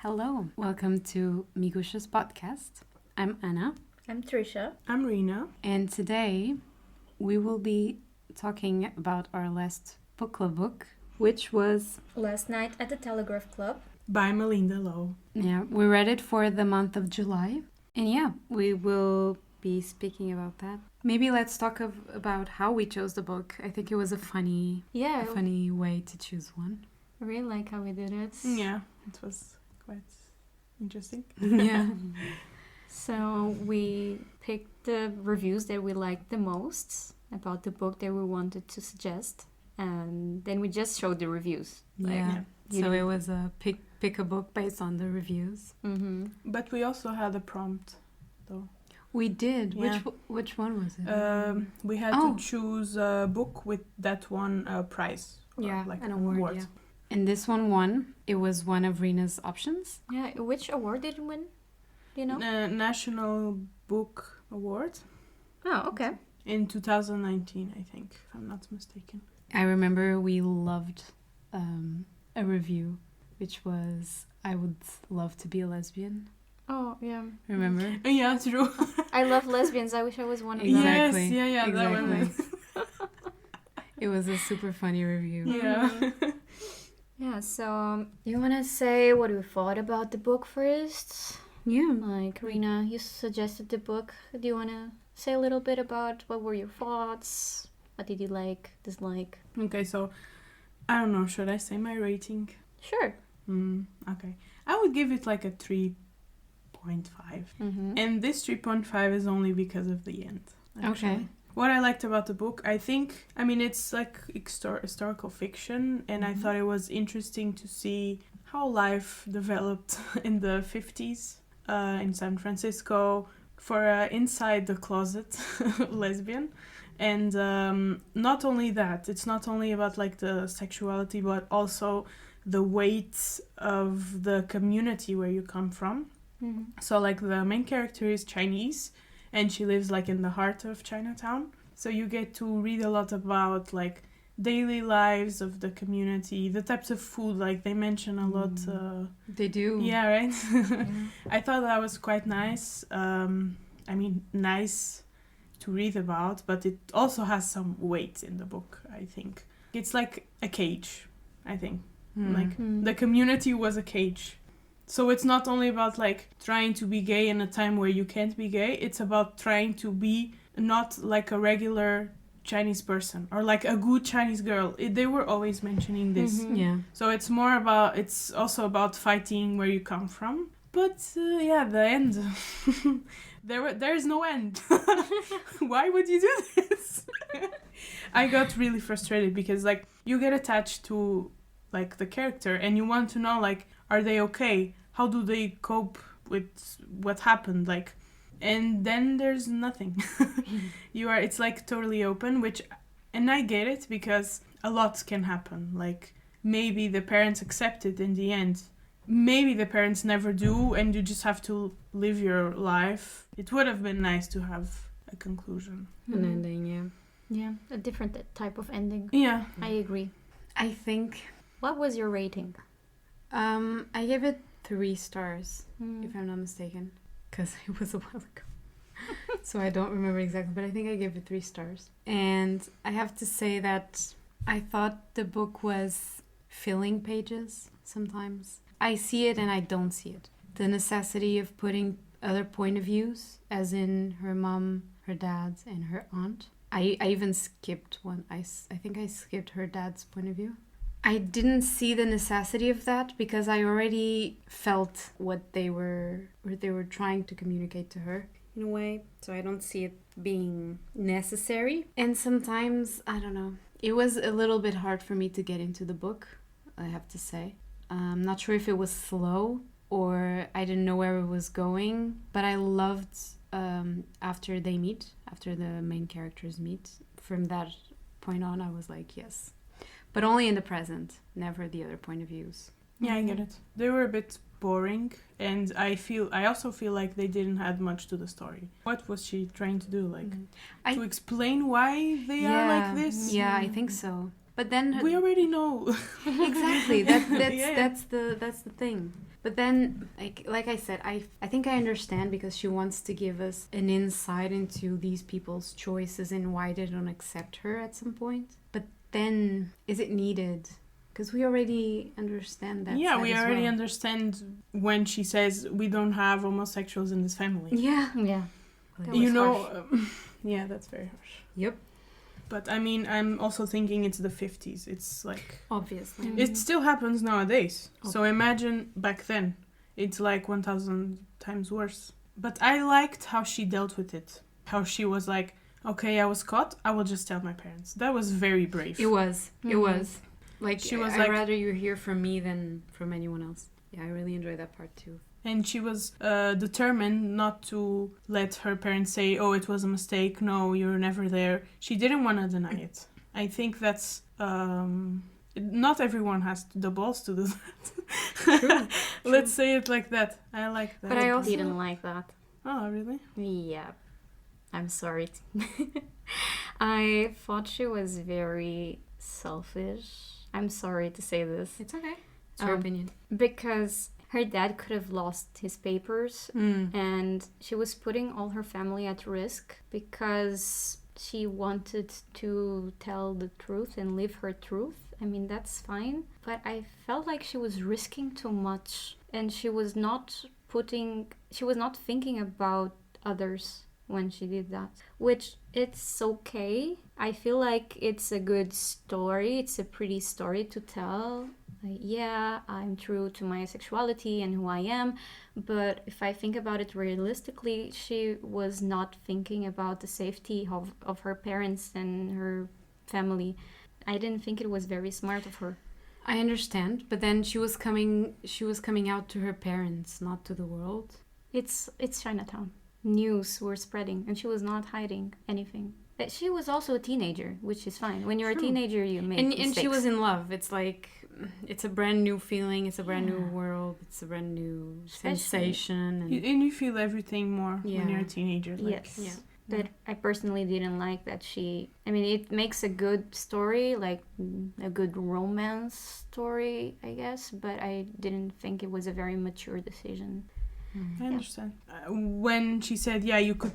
Hello, welcome to Miguxas Podcast. I'm Anna. I'm Trisha. I'm Rina. And today we will be talking about our last book club book, which was Last Night at the Telegraph Club. By Malinda Lo. Yeah, we read it for the month of July. And yeah, we will be speaking about that. Maybe let's talk about how we chose the book. I think it was a funny way to choose one. I really like how we did it. Yeah, it was quite interesting. Yeah. So we picked the reviews that we liked the most about the book that we wanted to suggest. And then we just showed the reviews. Yeah. So it was a pick a book based on the reviews. Mm-hmm. But we also had a prompt, though. We did. Yeah. Which one was it? We had to choose a book with that one prize. Yeah, like an award. award. Yeah. And this one won. It was one of Rina's options. Yeah, which award did it win? Do you know? National Book Award. Oh, okay. In 2019, I think, if I'm not mistaken. I remember we loved a review, which was, I would love to be a lesbian. Oh, yeah. Remember? Yeah, true. I love lesbians. I wish I was one of them. Exactly. Yes, yeah, exactly. that one. It was a super funny review. Yeah. Yeah, so you want to say what we thought about the book first? Yeah. Like, Rina, you suggested the book. Do you want to say a little bit about what were your thoughts? What did you like, dislike? Okay, so, I don't know, should I say my rating? Sure. Okay. I would give it like a 3.5. Mm-hmm. And this 3.5 is only because of the end. Actually. Okay. What I liked about the book, it's like historical fiction, and I thought it was interesting to see how life developed in the 50s in San Francisco for inside the closet lesbian. And not only that, it's not only about like the sexuality, but also the weight of the community where you come from. Mm-hmm. So like the main character is Chinese, and she lives like in the heart of Chinatown. So you get to read a lot about like daily lives of the community, the types of food, like they mention a lot. They do. Yeah, right? Yeah. I thought that was quite nice. Nice to read about, but it also has some weight in the book, I think. It's like a cage, I think. Like the community was a cage. So it's not only about like trying to be gay in a time where you can't be gay, it's about trying to be not like a regular Chinese person or like a good Chinese girl. They were always mentioning this. Mhm. Yeah. So it's also about fighting where you come from. But the end. There's no end. Why would you do this? I got really frustrated because like you get attached to like the character and you want to know like, are they okay? How do they cope with what happened? Like, and then there's nothing. It's like totally open, and I get it because a lot can happen. Like maybe the parents accept it in the end. Maybe the parents never do, and you just have to live your life. It would have been nice to have a conclusion. An ending, yeah. Yeah, a different type of ending. Yeah. I agree. I think What was your rating? I gave it 3 stars, if I'm not mistaken, because it was a while ago. So I don't remember exactly, but I think I gave it 3 stars. And I have to say that I thought the book was filling pages sometimes. I see it and I don't see it. The necessity of putting other point of views, as in her mom, her dad, and her aunt. I even skipped one. I think I skipped her dad's point of view. I didn't see the necessity of that because I already felt what they were trying to communicate to her in a way. So I don't see it being necessary. And sometimes, I don't know, it was a little bit hard for me to get into the book, I have to say. I'm not sure if it was slow or I didn't know where it was going, but I loved after the main characters meet. From that point on, I was like, yes. But only in the present, never the other point of views. Yeah, I get it. They were a bit boring, and I also feel like they didn't add much to the story. What was she trying to do? Like, to explain why they are like this? Yeah, I think so. But then we already know. Exactly. That's the thing. But then, like I said, I think I understand because she wants to give us an insight into these people's choices and why they don't accept her at some point. But then, is it needed? Because we already understand that. Yeah, we already well. understand when she says we don't have homosexuals in this family. Yeah. Yeah. You know, yeah, that's very harsh. Yep. But I mean, I'm also thinking it's the 50s. It's like... Obviously. It still happens nowadays. Okay. So imagine back then. It's like 1,000 times worse. But I liked how she dealt with it. How she was like, okay, I was caught. I will just tell my parents. That was very brave. It was. It was. Like, she was I'd rather you hear from me than from anyone else. Yeah, I really enjoyed that part too. And she was determined not to let her parents say, oh, it was a mistake. No, you're never there. She didn't want to deny it. I think that's... not everyone has the balls to do that. True. Let's say it like that. I like that. But I also didn't like that. Oh, really? Yeah. I'm sorry. I thought she was very selfish. I'm sorry to say this. It's okay. It's your opinion. Because her dad could have lost his papers and she was putting all her family at risk because she wanted to tell the truth and live her truth. I mean, that's fine. But I felt like she was risking too much and she was not thinking about others when she did that, which it's okay. I feel like it's a good story. It's a pretty story to tell. Like, yeah, I'm true to my sexuality and who I am, but if I think about it realistically, she was not thinking about the safety of her parents and her family. I didn't think it was very smart of her. I understand, but then she was coming out to her parents, not to the world. It's Chinatown. News were spreading and she was not hiding anything. She was also a teenager, which is fine. When you're a teenager, you make mistakes. And she was in love. It's like, it's a brand new feeling. It's a brand new world. It's a brand new sensation. And you feel everything more when you're a teenager. Like, yes. Yeah. But I personally didn't like that it makes a good story, like a good romance story, I guess. But I didn't think it was a very mature decision. I understand. When she said, yeah, you could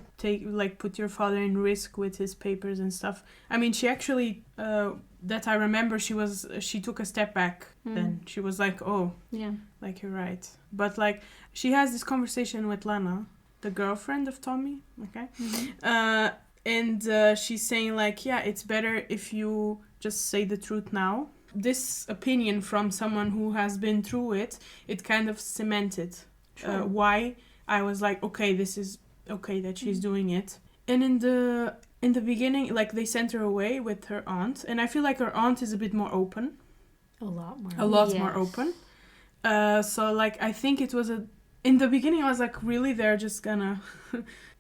put your father in risk with his papers and stuff. I mean, she actually, that I remember, she took a step back then. She was like, oh, yeah, like, you're right. But, like, she has this conversation with Lana, the girlfriend of Tommy, okay? Mm-hmm. And she's saying, like, yeah, it's better if you just say the truth now. This opinion from someone who has been through it kind of cemented why I was like, okay, this is okay that she's doing it. And in the beginning, like, they sent her away with her aunt, and I feel like her aunt is a bit more open. A lot more open. So, like, I think it was in the beginning I was like, really, they're just gonna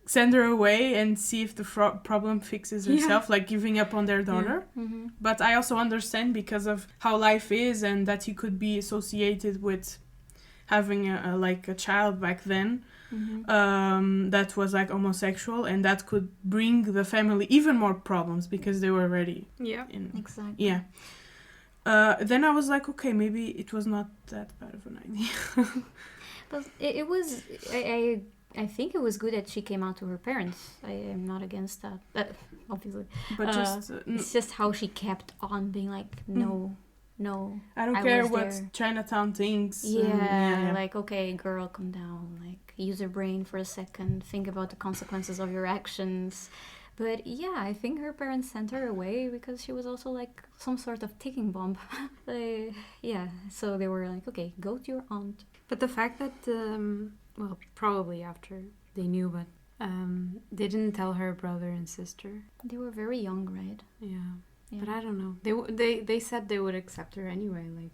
send her away and see if the problem fixes herself, like giving up on their daughter. Yeah. Mm-hmm. But I also understand because of how life is and that he could be associated with having a child back then that was like homosexual, and that could bring the family even more problems because they were already exactly. Yeah. Then I was like, okay, maybe it was not that bad of an idea. But it was. I think it was good that she came out to her parents. I am not against that, obviously. But it's just how she kept on being like, no. No, I don't care what Chinatown thinks. Yeah, like, okay, girl, calm down. Like, use your brain for a second. Think about the consequences of your actions. But yeah, I think her parents sent her away because she was also like some sort of ticking bomb. So they were like, okay, go to your aunt. But the fact that, probably after they knew, but they didn't tell her brother and sister. They were very young, right? Yeah. But I don't know. They said they would accept her anyway. Like,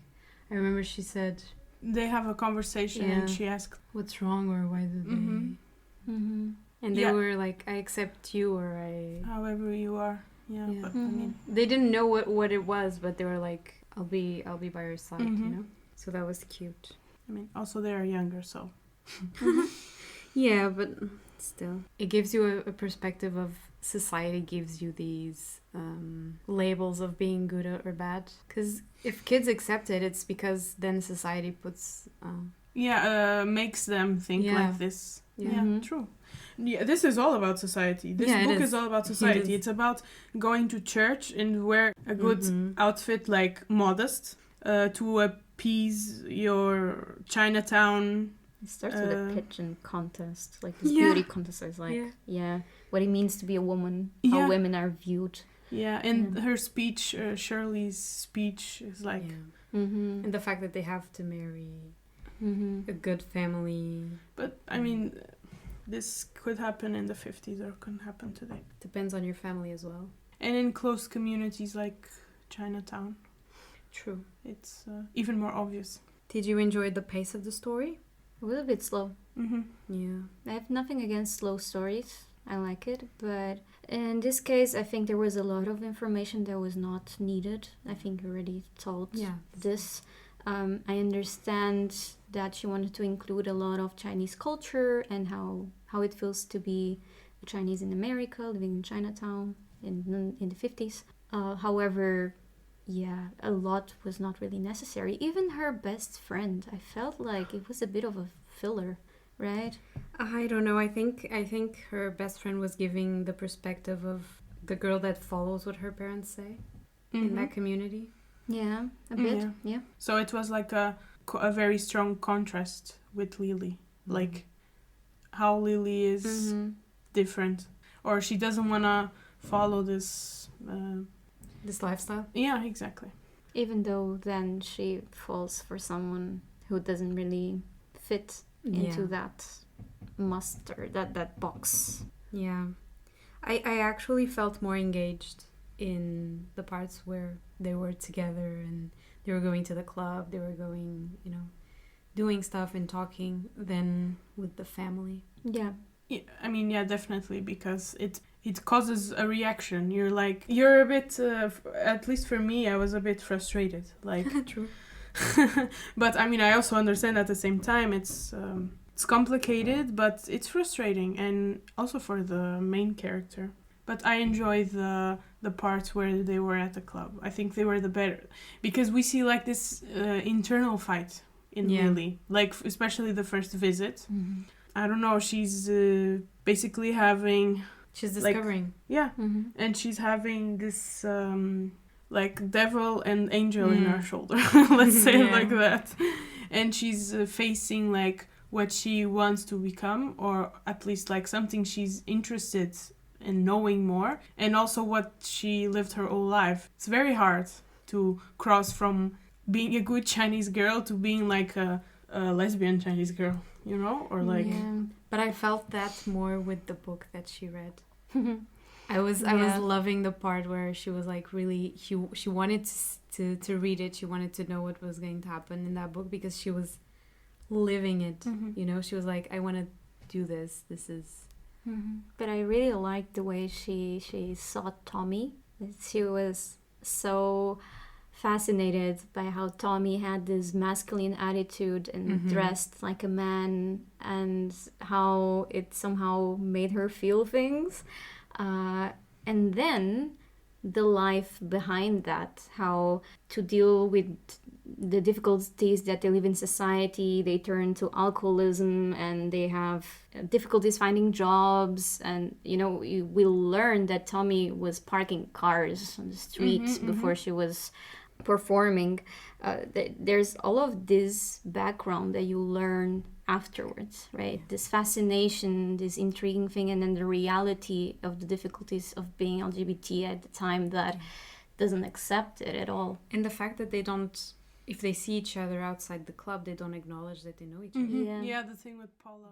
I remember she said they have a conversation and she asked what's wrong or why did they. Mm-hmm. And they were like, I accept you or I. However you are. Yeah. But, I mean, they didn't know what it was, but they were like, I'll be by your side, you know. So that was cute. I mean, also they are younger, so. Yeah, but still, it gives you a perspective of. Society gives you these labels of being good or bad, because if kids accept it, it's because then society puts makes them think like this. Yeah. True. Yeah, this is all about society. This book is all about society. It's about going to church and wear a good outfit, like modest, to appease your Chinatown. It starts with a pigeon contest, like this beauty contest. It's like, what it means to be a woman, how women are viewed. Yeah, and her speech, Shirley's speech, is like... And the fact that they have to marry a good family. But, I mean, this could happen in the 50s or couldn't happen today. Depends on your family as well. And in close communities like Chinatown. True. It's even more obvious. Did you enjoy the pace of the story? A little bit slow. Yeah. I have nothing against slow stories. I like it, but in this case, I think there was a lot of information that was not needed. I think you already told this. I understand that she wanted to include a lot of Chinese culture and how it feels to be a Chinese in America, living in Chinatown in the 50s. However, a lot was not really necessary. Even her best friend, I felt like it was a bit of a filler. Right? I don't know. I think her best friend was giving the perspective of the girl that follows what her parents say in that community. Yeah, a bit. Yeah. So it was like a very strong contrast with Lily. Like how Lily is different, or she doesn't want to follow this lifestyle. Yeah, exactly. Even though then she falls for someone who doesn't really fit into that muster, that box. Yeah. I actually felt more engaged in the parts where they were together and they were going to the club, they were going, doing stuff and talking than with the family. Yeah. I mean, definitely, because it causes a reaction. You're a bit, at least for me, I was a bit frustrated. Like, True. But I mean, I also understand at the same time it's complicated, but it's frustrating, and also for the main character. But I enjoy the parts where they were at the club. I think they were the better, because we see like this internal fight in Lily, like especially the first visit. I don't know. She's basically having. She's discovering. And she's having this. Like devil and angel in her shoulder, let's say it like that. And she's facing like what she wants to become, or at least like something she's interested in knowing more, and also what she lived her whole life. It's very hard to cross from being a good Chinese girl to being like a lesbian Chinese girl, or like... But I felt that more with the book that she read. I was loving the part where she was like really she wanted to read it. She wanted to know what was going to happen in that book because she was living it. She was like, I want to do this. This is. But I really liked the way she saw Tommy. She was so fascinated by how Tommy had this masculine attitude and dressed like a man, and how it somehow made her feel things. And then the life behind that, how to deal with the difficulties that they live in society. They turn to alcoholism and they have difficulties finding jobs. And, we learn that Tommy was parking cars on the streets before she was performing. There's all of this background that you learn afterwards, right? This fascination, this intriguing thing, and then the reality of the difficulties of being LGBT at the time that doesn't accept it at all. And the fact that they don't, if they see each other outside the club, they don't acknowledge that they know each other. Yeah, the thing with Paula.